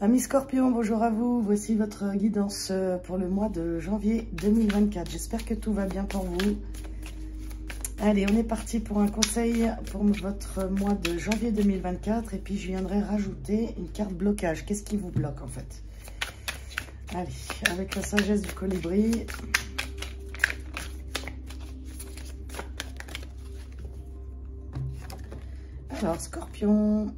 Amis Scorpions, bonjour à vous. Voici votre guidance pour le mois de janvier 2024. J'espère que tout va bien pour vous. Allez, on est parti pour un conseil pour votre mois de janvier 2024. Et puis, je viendrai rajouter une carte blocage. Qu'est-ce qui vous bloque, en fait? Allez, avec la sagesse du colibri. Alors, Scorpion,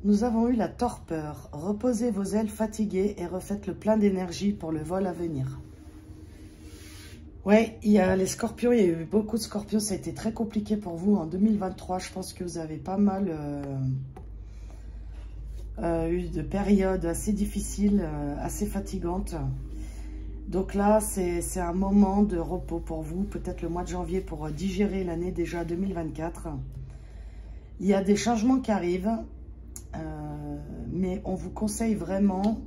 nous avons eu la torpeur. Reposez vos ailes fatiguées et refaites le plein d'énergie pour le vol à venir. Ouais, il y a les scorpions, il y a eu beaucoup de scorpions. Ça a été très compliqué pour vous en 2023. Je pense que vous avez pas mal eu de périodes assez difficiles, assez fatigantes. Donc là, c'est un moment de repos pour vous. Peut-être le mois de janvier pour digérer l'année déjà 2024. Il y a des changements qui arrivent. Mais on vous conseille vraiment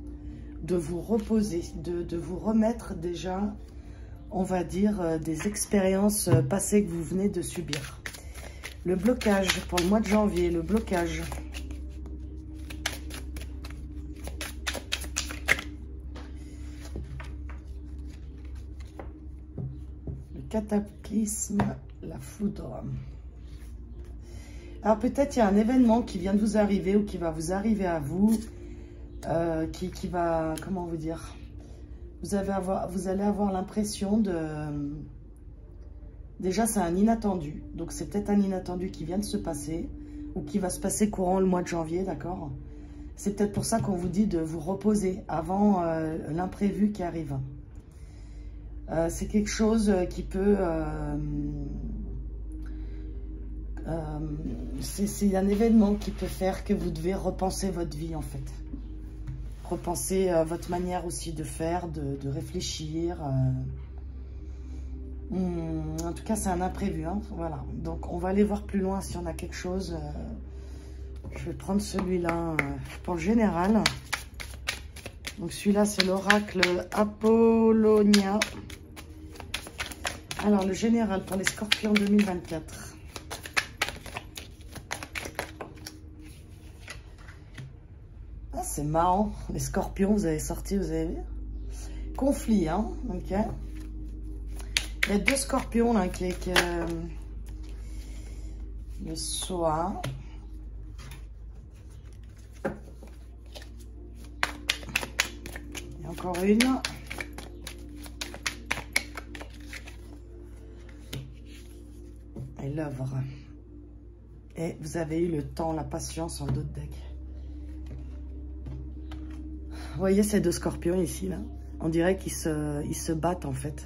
de vous reposer, de vous remettre déjà, on va dire, des expériences passées que vous venez de subir. Le blocage pour le mois de janvier, le blocage. Le cataclysme, la foudre. Alors peut-être il y a un événement qui vient de vous arriver ou qui va vous arriver à vous, qui va, comment vous dire, vous allez avoir l'impression de, déjà c'est un inattendu, donc c'est peut-être un inattendu qui vient de se passer ou qui va se passer courant le mois de janvier, d'accord? C'est peut-être pour ça qu'on vous dit de vous reposer avant l'imprévu qui arrive. C'est quelque chose qui peut... c'est un événement qui peut faire que vous devez repenser votre vie, en fait. Repenser votre manière aussi de faire, de réfléchir. En tout cas, c'est un imprévu. Hein, voilà. Donc, on va aller voir plus loin si on a quelque chose. Je vais prendre celui-là pour le général. Donc, celui-là, c'est l'oracle Apollonia. Alors, le général pour les scorpions 2024. C'est marrant, les scorpions, vous avez sorti, vous avez vu? Conflit, hein, ok. Il y a deux scorpions, là, avec le soin. Il y a encore une. Et l'œuvre. Et vous avez eu le temps, la patience en d'autres decks. Vous voyez ces deux scorpions ici, là? On dirait qu'ils se battent, en fait.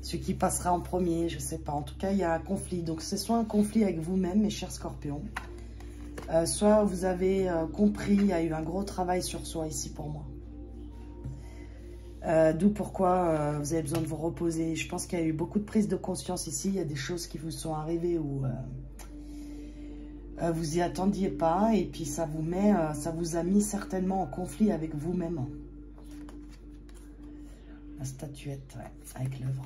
Celui qui passera en premier, je ne sais pas. En tout cas, il y a un conflit. Donc, c'est soit un conflit avec vous-même, mes chers scorpions. Soit vous avez compris, il y a eu un gros travail sur soi ici pour moi. D'où pourquoi vous avez besoin de vous reposer. Je pense qu'il y a eu beaucoup de prise de conscience ici. Il y a des choses qui vous sont arrivées où... vous y attendiez pas et puis ça vous met, ça vous a mis certainement en conflit avec vous-même. La statuette, ouais, avec l'œuvre.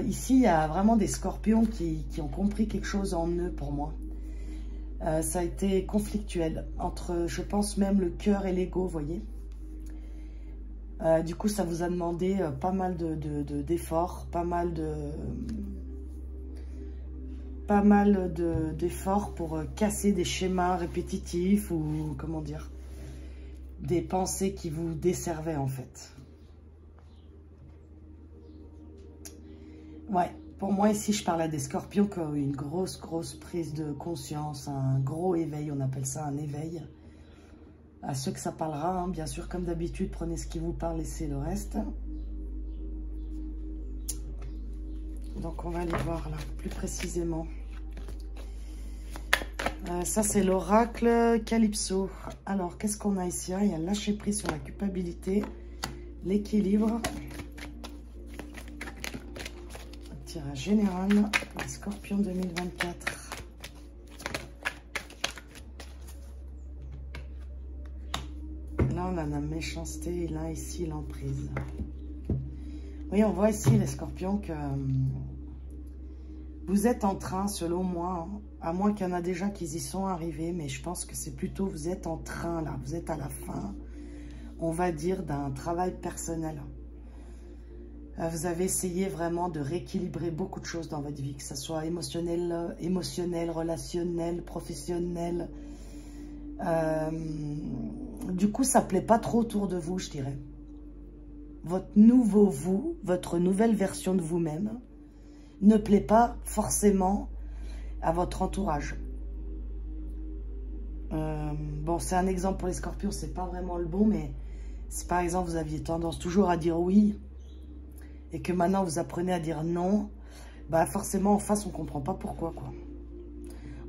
Ici, il y a vraiment des scorpions qui ont compris quelque chose en eux pour moi. Ça a été conflictuel entre, je pense, même le cœur et l'ego, vous voyez. Du coup, ça vous a demandé pas mal d'efforts, pas mal d'efforts pour casser des schémas répétitifs ou, comment dire, des pensées qui vous desservaient, en fait. Ouais, pour moi, ici, je parle à des scorpions qui ont eu une grosse prise de conscience, un gros éveil, on appelle ça un éveil. À ceux que ça parlera, hein, bien sûr, comme d'habitude, prenez ce qui vous parle, laissez le reste. Donc, on va aller voir là, plus précisément. Ça, c'est l'oracle Calypso. Alors, qu'est-ce qu'on a ici? Il y a le lâcher prise sur la culpabilité, l'équilibre. Un tirage général, les scorpions 2024. Là, on a la méchanceté et là, ici, l'emprise. Oui, on voit ici, les scorpions, que vous êtes en train, selon moi, À moins qu'il y en a déjà qui y sont arrivés, mais je pense que c'est plutôt, vous êtes en train là, vous êtes à la fin, on va dire, d'un travail personnel. Vous avez essayé vraiment de rééquilibrer beaucoup de choses dans votre vie, que ce soit émotionnel, relationnel, professionnel. Du coup, ça ne plaît pas trop autour de vous, je dirais. Votre nouveau vous, votre nouvelle version de vous-même, ne plaît pas forcément à votre entourage. Bon, c'est un exemple pour les scorpions, c'est pas vraiment le bon, mais si par exemple vous aviez tendance toujours à dire oui, et que maintenant vous apprenez à dire non, bah forcément en face on comprend pas pourquoi, quoi.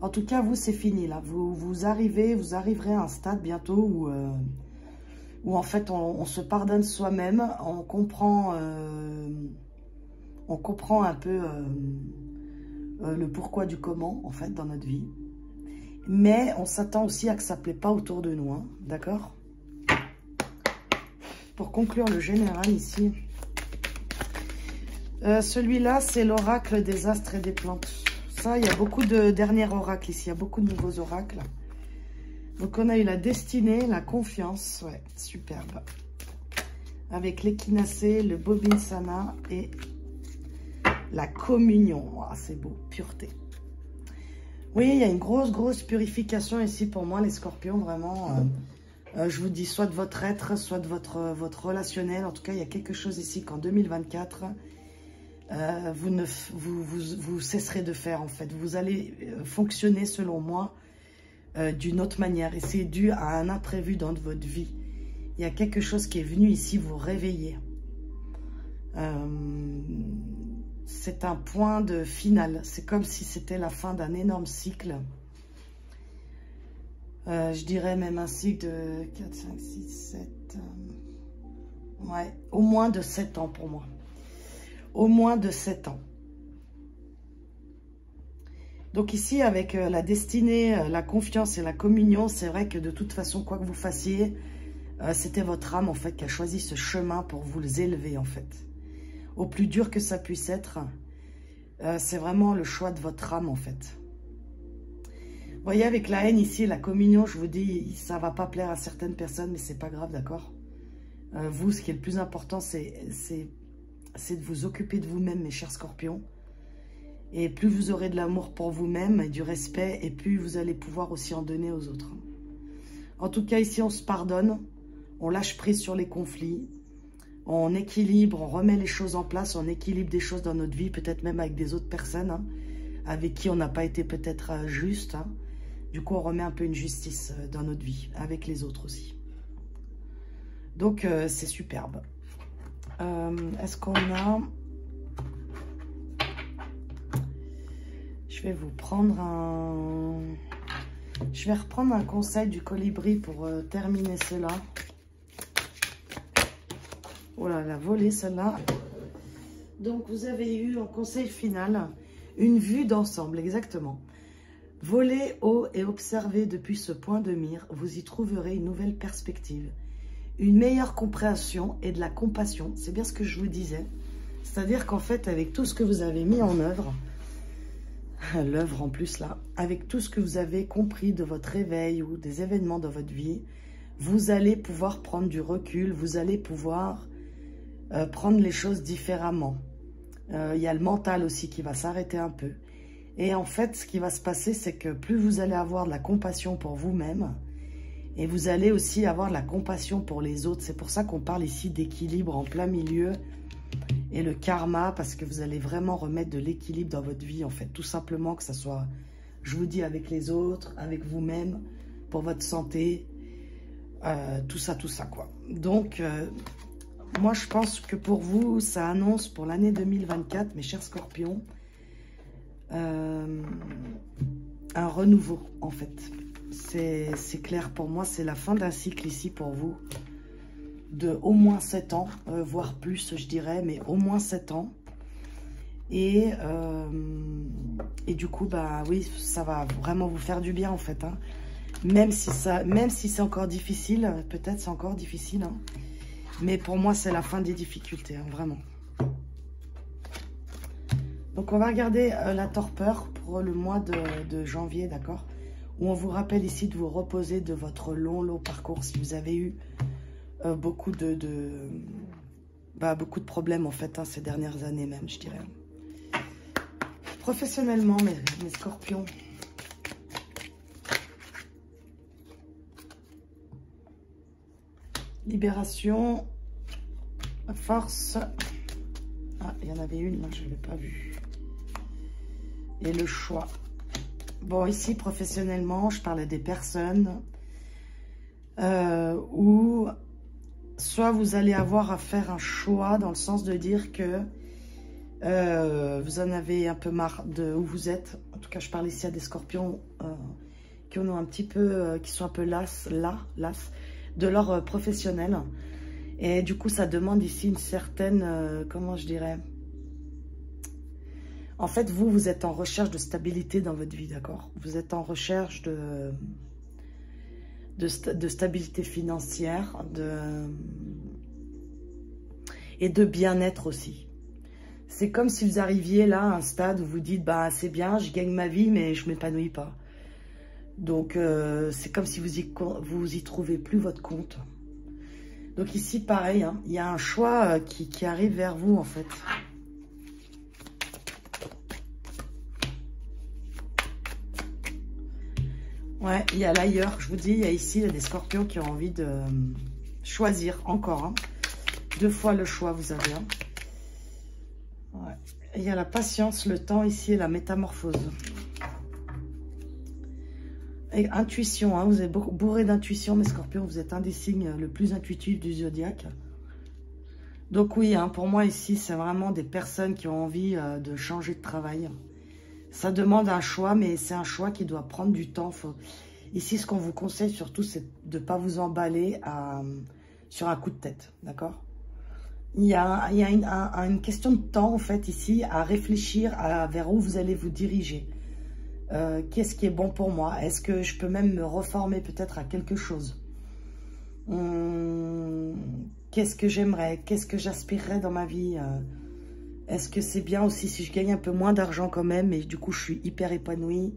En tout cas, vous, c'est fini là. Vous arriverez à un stade bientôt où en fait on se pardonne soi-même, on comprend un peu le pourquoi du comment en fait dans notre vie. Mais on s'attend aussi à que ça ne plaît pas autour de nous, hein, d'accord? Pour conclure le général ici, celui-là, c'est l'oracle des astres et des plantes. Ça, il y a beaucoup de derniers oracles ici, il y a beaucoup de nouveaux oracles. Donc, on a eu la destinée, la confiance, ouais, superbe. Avec l'échinacée, le bobinsana et la communion. Oh, c'est beau, pureté. Oui, il y a une grosse purification ici pour moi, les scorpions, vraiment. Je vous dis, soit de votre être, soit de votre relationnel. En tout cas, il y a quelque chose ici qu'en 2024, vous cesserez de faire, en fait. Vous allez fonctionner, selon moi, d'une autre manière. Et c'est dû à un imprévu dans votre vie. Il y a quelque chose qui est venu ici vous réveiller. C'est un point de finale. C'est comme si c'était la fin d'un énorme cycle. Je dirais même un cycle de 4, 5, 6, 7... ouais, au moins de 7 ans pour moi. Au moins de 7 ans. Donc ici, avec la destinée, la confiance et la communion, c'est vrai que de toute façon, quoi que vous fassiez, c'était votre âme, en fait, qui a choisi ce chemin pour vous élever, en fait. Au plus dur que ça puisse être, c'est vraiment le choix de votre âme, en fait. Vous voyez, avec la haine ici, la communion, je vous dis, ça ne va pas plaire à certaines personnes, mais c'est pas grave, d'accord? Vous, ce qui est le plus important, c'est de vous occuper de vous-même, mes chers scorpions. Et plus vous aurez de l'amour pour vous-même et du respect, et plus vous allez pouvoir aussi en donner aux autres. En tout cas, ici, on se pardonne, on lâche prise sur les conflits, on équilibre, on remet les choses en place, on équilibre des choses dans notre vie, peut-être même avec des autres personnes, hein, avec qui on n'a pas été peut-être juste. Hein. Du coup, on remet un peu une justice dans notre vie, avec les autres aussi. Donc, c'est superbe. Est-ce qu'on a... Je vais vous prendre un... Je vais reprendre un conseil du colibri pour terminer cela. Oh là, la volée celle-là. Donc, vous avez eu en conseil final une vue d'ensemble, exactement. Volez haut et observez depuis ce point de mire, vous y trouverez une nouvelle perspective, une meilleure compréhension et de la compassion. C'est bien ce que je vous disais. C'est-à-dire qu'en fait, avec tout ce que vous avez mis en œuvre, l'œuvre en plus là, avec tout ce que vous avez compris de votre réveil ou des événements dans votre vie, vous allez pouvoir prendre du recul, vous allez pouvoir prendre les choses différemment. Il y a le mental aussi qui va s'arrêter un peu. Et en fait, ce qui va se passer, c'est que plus vous allez avoir de la compassion pour vous-même, et vous allez aussi avoir de la compassion pour les autres. C'est pour ça qu'on parle ici d'équilibre en plein milieu et le karma, parce que vous allez vraiment remettre de l'équilibre dans votre vie, en fait. Tout simplement que ça soit, je vous dis, avec les autres, avec vous-même, pour votre santé, tout ça, quoi. Donc, moi, je pense que pour vous, ça annonce pour l'année 2024, mes chers scorpions, un renouveau, en fait. C'est clair pour moi, c'est la fin d'un cycle ici pour vous, de au moins 7 ans, voire plus, je dirais, mais au moins 7 ans. Et du coup, bah oui, ça va vraiment vous faire du bien, en fait. Hein. Même si c'est encore difficile, peut-être c'est encore difficile, hein. Mais pour moi, c'est la fin des difficultés, hein, vraiment. Donc, on va regarder la torpeur pour le mois de janvier, d'accord? Où on vous rappelle ici de vous reposer de votre long parcours. Si vous avez eu beaucoup beaucoup de problèmes, en fait, hein, ces dernières années même, je dirais. Professionnellement, mes scorpions. Libération, force. Ah, il y en avait une, là, je ne l'ai pas vue. Et le choix. Bon, ici, professionnellement, je parle des personnes où soit vous allez avoir à faire un choix dans le sens de dire que vous en avez un peu marre de où vous êtes. En tout cas, je parle ici à des scorpions qui en ont un petit peu, qui sont un peu las de leur professionnel. Et du coup, ça demande ici une certaine, comment je dirais... En fait, vous êtes en recherche de stabilité dans votre vie, d'accord? Vous êtes en recherche de stabilité financière et de bien-être aussi. C'est comme si vous arriviez là à un stade où vous dites, bah c'est bien, je gagne ma vie, mais je ne m'épanouis pas. Donc, c'est comme si vous y trouvez plus votre compte. Donc ici, pareil, hein, il y a un choix qui arrive vers vous, en fait. Ouais, il y a l'ailleurs, je vous dis, il y a ici des scorpions qui ont envie de choisir encore. Hein. 2 fois le choix, vous avez. Hein. Ouais. Il y a la patience, le temps ici et la métamorphose. Et intuition, hein, vous êtes bourré d'intuition, mes scorpions, vous êtes un des signes le plus intuitif du zodiaque. Donc oui, hein, pour moi ici, c'est vraiment des personnes qui ont envie de changer de travail. Ça demande un choix, mais c'est un choix qui doit prendre du temps. Ici, ce qu'on vous conseille surtout, c'est de ne pas vous emballer sur un coup de tête, d'accord? Il y a une question de temps, en fait, ici, à réfléchir vers où vous allez vous diriger. Qu'est-ce qui est bon pour moi? Est-ce que je peux même me reformer peut-être à quelque chose? Qu'est-ce que j'aimerais? Qu'est-ce que j'aspirerais dans ma vie? Est-ce que c'est bien aussi si je gagne un peu moins d'argent quand même et du coup je suis hyper épanouie?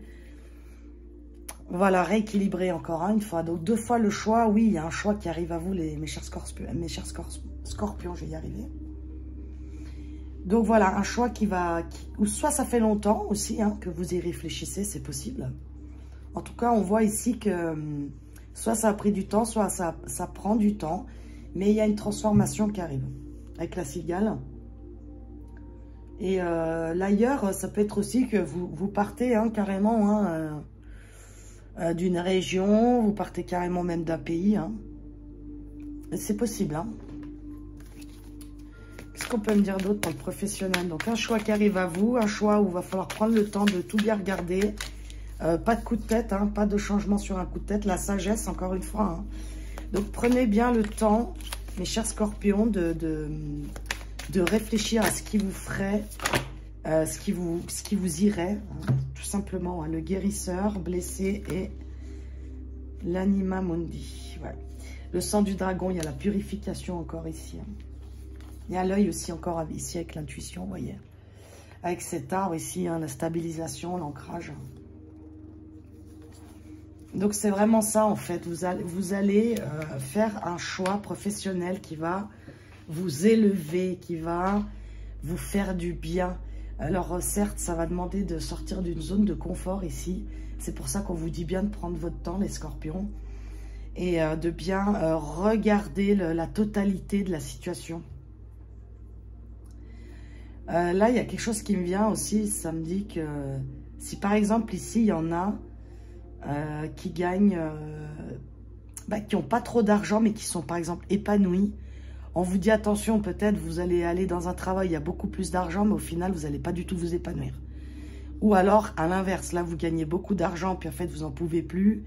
Voilà, rééquilibrer encore une fois. Donc 2 fois le choix, oui, il y a un choix qui arrive à vous, mes chers scorpions, je vais y arriver. Donc voilà, un choix ou soit ça fait longtemps aussi hein, que vous y réfléchissez, c'est possible. En tout cas, on voit ici que soit ça a pris du temps, soit ça prend du temps, mais il y a une transformation qui arrive avec la cigale. Et l'ailleurs, ça peut être aussi que vous partez hein, carrément hein, d'une région, vous partez carrément même d'un pays. Hein. C'est possible. Hein. Qu'est-ce qu'on peut me dire d'autre pour le professionnel? Donc un choix qui arrive à vous, un choix où il va falloir prendre le temps de tout bien regarder. Pas de coup de tête, hein, pas de changement sur un coup de tête. La sagesse, encore une fois. Hein. Donc prenez bien le temps, mes chers scorpions, de réfléchir à ce qui vous ferait, ce qui vous irait, hein, tout simplement. Hein, le guérisseur, blessé et l'anima mundi. Ouais. Le sang du dragon, il y a la purification encore ici. Hein. Il y a l'œil aussi encore ici avec l'intuition, vous voyez. Avec cet arbre ici, hein, la stabilisation, l'ancrage. Donc c'est vraiment ça en fait. Vous allez faire un choix professionnel qui va vous élever, qui va vous faire du bien. Alors certes, ça va demander de sortir d'une zone de confort ici. C'est pour ça qu'on vous dit bien de prendre votre temps, les scorpions. Et de bien regarder la totalité de la situation. Là, il y a quelque chose qui me vient aussi. Ça me dit que si par exemple ici, il y en a qui gagnent, qui n'ont pas trop d'argent, mais qui sont par exemple épanouis. On vous dit attention, peut-être vous allez aller dans un travail, il y a beaucoup plus d'argent, mais au final, vous n'allez pas du tout vous épanouir. Ou alors, à l'inverse, là, vous gagnez beaucoup d'argent, puis en fait, vous n'en pouvez plus.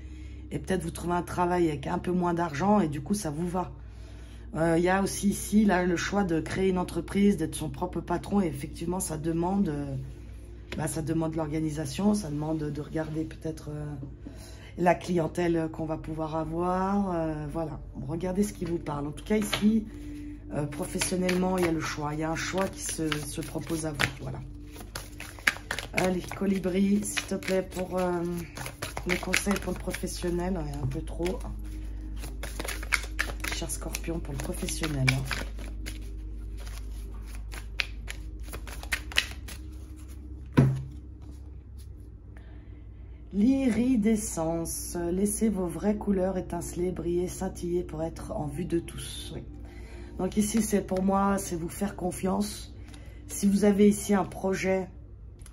Et peut-être vous trouvez un travail avec un peu moins d'argent, et du coup, ça vous va. Il y a aussi ici, là, le choix de créer une entreprise, d'être son propre patron. Et effectivement, ça demande l'organisation, ça demande de regarder peut-être la clientèle qu'on va pouvoir avoir. Voilà, regardez ce qui vous parle. En tout cas, ici, professionnellement, il y a le choix. Il y a un choix qui se propose à vous. Voilà. Allez, Colibri, s'il te plaît, pour les conseils pour le professionnel. Il y a un peu trop. Cher Scorpion, pour le professionnel. L'iridescence. Laissez vos vraies couleurs étinceler, briller, scintiller pour être en vue de tous. Oui. Donc ici, c'est pour moi, c'est vous faire confiance. Si vous avez ici un projet,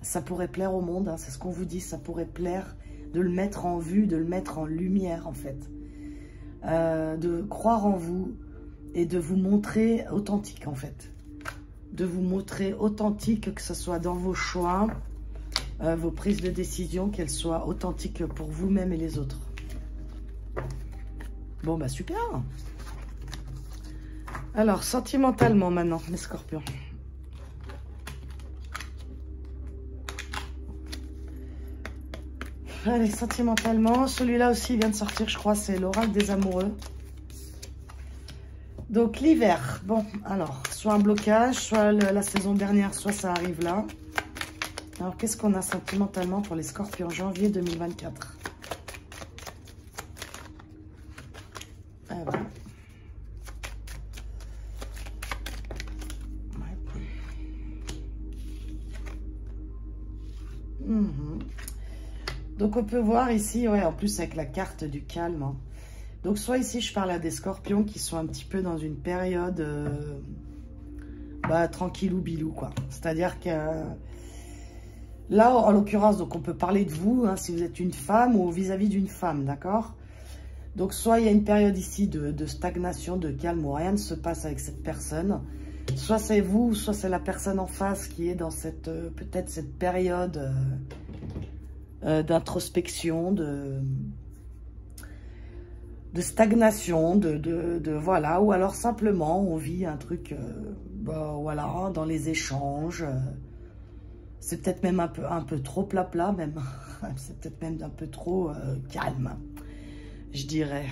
ça pourrait plaire au monde. Hein, c'est ce qu'on vous dit, ça pourrait plaire de le mettre en vue, de le mettre en lumière en fait. De croire en vous et de vous montrer authentique en fait. De vous montrer authentique, que ce soit dans vos choix, vos prises de décision, qu'elles soient authentiques pour vous-même et les autres. Bon, bah super. Alors, sentimentalement maintenant, mes scorpions. Allez, sentimentalement, celui-là aussi vient de sortir, je crois, c'est l'oracle des amoureux. Donc, l'hiver. Bon, alors, soit un blocage, soit la saison dernière, soit ça arrive là. Alors, qu'est-ce qu'on a sentimentalement pour les scorpions janvier 2024? Ah bon. Ouais. Donc, on peut voir ici, ouais, en plus avec la carte du calme. Hein. Donc, soit ici, je parle à des scorpions qui sont un petit peu dans une période tranquillou bilou, quoi. C'est-à-dire que là, en l'occurrence, donc on peut parler de vous, hein, si vous êtes une femme ou vis-à-vis d'une femme, d'accord? Donc, soit il y a une période ici de stagnation, de calme, où rien ne se passe avec cette personne. Soit c'est vous, soit c'est la personne en face qui est dans cette peut-être cette période d'introspection, de stagnation, voilà, ou alors simplement on vit un truc, voilà, dans les échanges. C'est peut-être même un peu trop plat même. C'est peut-être même un peu trop calme, je dirais.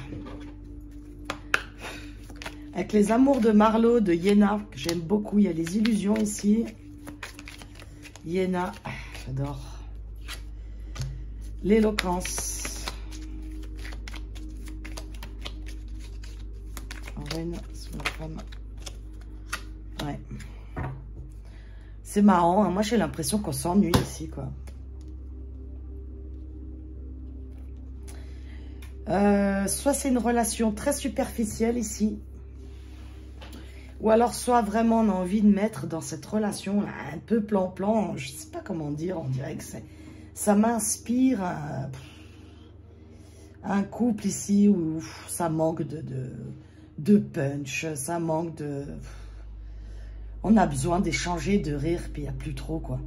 Avec les amours de Marlowe, de Yéna, que j'aime beaucoup. Il y a les illusions ici. Yéna, j'adore. L'éloquence. Reine sur la femme. Ouais. C'est marrant, hein. Moi j'ai l'impression qu'on s'ennuie ici, quoi. Soit c'est une relation très superficielle ici. Ou alors soit vraiment on a envie de mettre dans cette relation là, un peu plan-plan. Je sais pas comment dire, on dirait que ça m'inspire un couple ici où ça manque de punch, ça manque de... On a besoin d'échanger, de rire, puis il n'y a plus trop, quoi.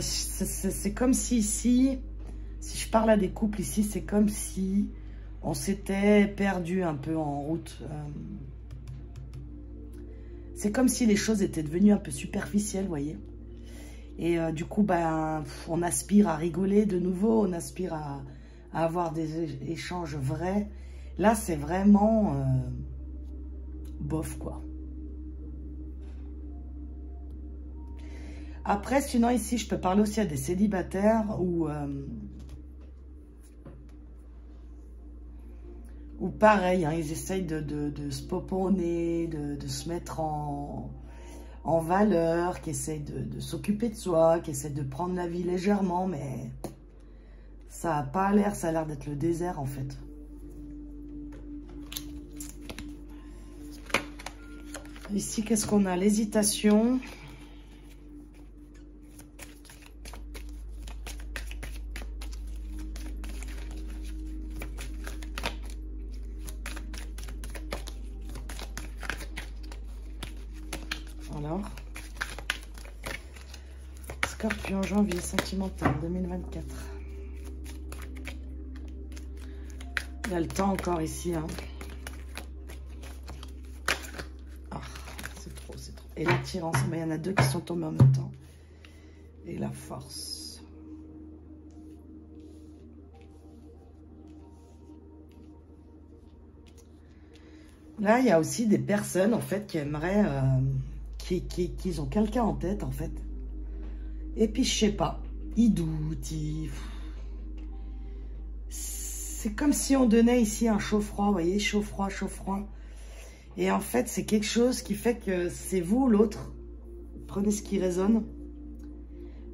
C'est comme si ici, si je parle à des couples ici, c'est comme si on s'était perdu un peu en route. C'est comme si les choses étaient devenues un peu superficielles, vous voyez. Et du coup, on aspire à rigoler de nouveau, on aspire à avoir des échanges vrais. Là, c'est vraiment bof, quoi. Après, sinon, ici, je peux parler aussi à des célibataires ou pareil, hein, ils essayent de se poponner, de se mettre en valeur, qui essayent de s'occuper de soi, qui essayent de prendre la vie légèrement, mais ça n'a pas l'air, ça a l'air d'être le désert, en fait. Ici, qu'est-ce qu'on a? L'hésitation. Alors, Scorpion, janvier, sentimental, 2024. Il y a le temps encore ici, hein. Ah, c'est trop, c'est trop. Et l'attirance, il y en a deux qui sont tombés en même temps. Et la force. Là, il y a aussi des personnes, en fait, qui aimeraient... qui ont quelqu'un en tête, en fait. Et puis, je sais pas, il doute, c'est comme si on donnait ici un chaud-froid, vous voyez, chaud-froid, chaud-froid. Et en fait, c'est quelque chose qui fait que c'est vous ou l'autre. Prenez ce qui résonne.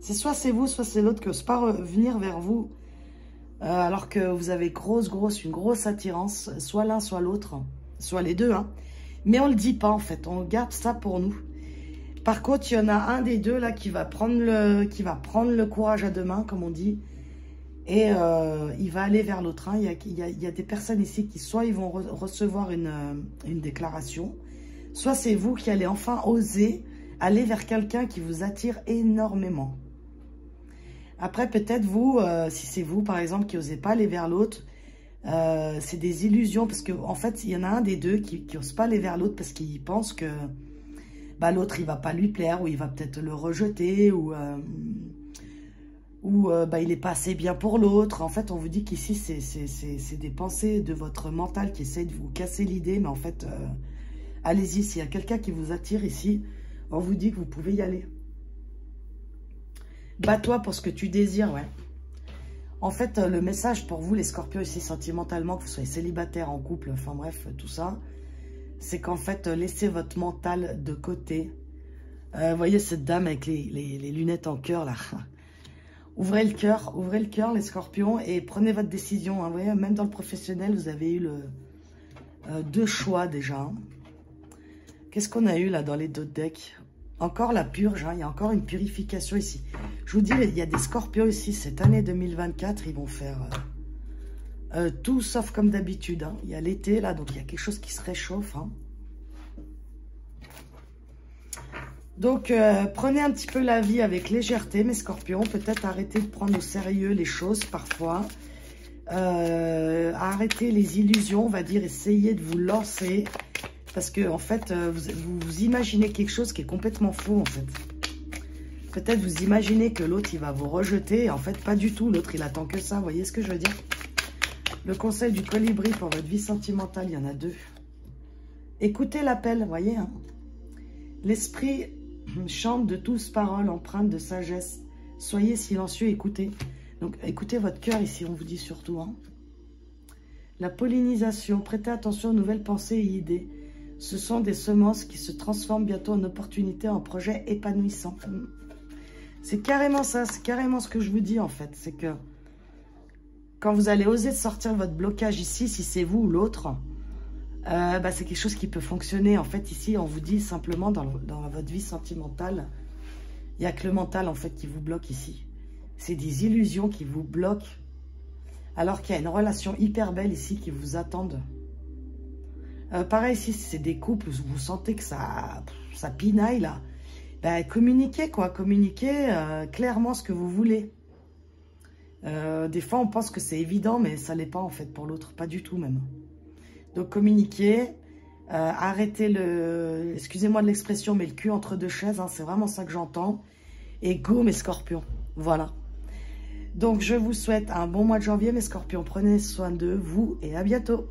C'est soit c'est vous, soit c'est l'autre qui n'ose pas revenir vers vous. Alors que vous avez une grosse attirance. Soit l'un, soit l'autre. Soit les deux. Hein. Mais on ne le dit pas en fait. On garde ça pour nous. Par contre, il y en a un des deux là qui va prendre le courage à deux mains, comme on dit. Et il va aller vers l'autre. Hein. Il y a des personnes ici qui soit ils vont recevoir une déclaration. Soit c'est vous qui allez enfin oser aller vers quelqu'un qui vous attire énormément. Après, peut-être vous, si c'est vous, par exemple, qui n'osez pas aller vers l'autre, c'est des illusions. Parce qu'en fait, il y en a un des deux qui n'ose pas aller vers l'autre parce qu'il pense que bah, l'autre, il ne va pas lui plaire ou il va peut-être le rejeter ou bah, il n'est pas assez bien pour l'autre. En fait, on vous dit qu'ici, c'est des pensées de votre mental qui essayent de vous casser l'idée. Mais en fait, allez-y, s'il y a quelqu'un qui vous attire ici, on vous dit que vous pouvez y aller. Bats-toi pour ce que tu désires, ouais. En fait, le message pour vous, les scorpions, ici, sentimentalement, que vous soyez célibataire, en couple, enfin bref, tout ça, c'est qu'en fait, laissez votre mental de côté. Vous voyez cette dame avec les lunettes en cœur, là. Ouvrez le cœur, les scorpions, et prenez votre décision. Hein. Vous voyez, même dans le professionnel, vous avez eu deux choix déjà. Qu'est-ce qu'on a eu là dans les deux decks? Encore la purge, hein, il y a encore une purification ici. Je vous dis, il y a des scorpions ici, cette année 2024, ils vont faire tout sauf comme d'habitude. Hein. Il y a l'été, là, donc il y a quelque chose qui se réchauffe. Hein. Donc, prenez un petit peu la vie avec légèreté, mes scorpions. Peut-être arrêtez de prendre au sérieux les choses, parfois. Arrêtez les illusions, on va dire, essayez de vous lancer. Parce que, en fait, vous imaginez quelque chose qui est complètement faux, en fait. Peut-être vous imaginez que l'autre, il va vous rejeter. Et en fait, pas du tout. L'autre, il attend que ça. Vous voyez ce que je veux dire? Le conseil du colibri pour votre vie sentimentale, il y en a deux. Écoutez l'appel, vous voyez. Hein? L'esprit chante de douces paroles empreintes de sagesse. Soyez silencieux, écoutez. Donc, écoutez votre cœur ici, on vous dit surtout. Hein? La pollinisation. Prêtez attention aux nouvelles pensées et idées. Ce sont des semences qui se transforment bientôt en opportunités, en projets épanouissants. C'est carrément ça, c'est carrément ce que je vous dis en fait. C'est que quand vous allez oser sortir votre blocage ici, si c'est vous ou l'autre, bah, c'est quelque chose qui peut fonctionner. En fait, ici, on vous dit simplement dans votre vie sentimentale, il n'y a que le mental en fait qui vous bloque ici. C'est des illusions qui vous bloquent. Alors qu'il y a une relation hyper belle ici qui vous attendent. Pareil, si c'est des couples où vous sentez que ça pinaille, là, ben, communiquez, quoi. Communiquez clairement ce que vous voulez. Des fois, on pense que c'est évident, mais ça ne l'est pas, en fait, pour l'autre. Pas du tout, même. Donc, communiquez. Arrêtez excusez-moi de l'expression, mais le cul entre deux chaises. Hein, c'est vraiment ça que j'entends. Et go, mes scorpions. Voilà. Donc, je vous souhaite un bon mois de janvier, mes scorpions. Prenez soin de vous et à bientôt.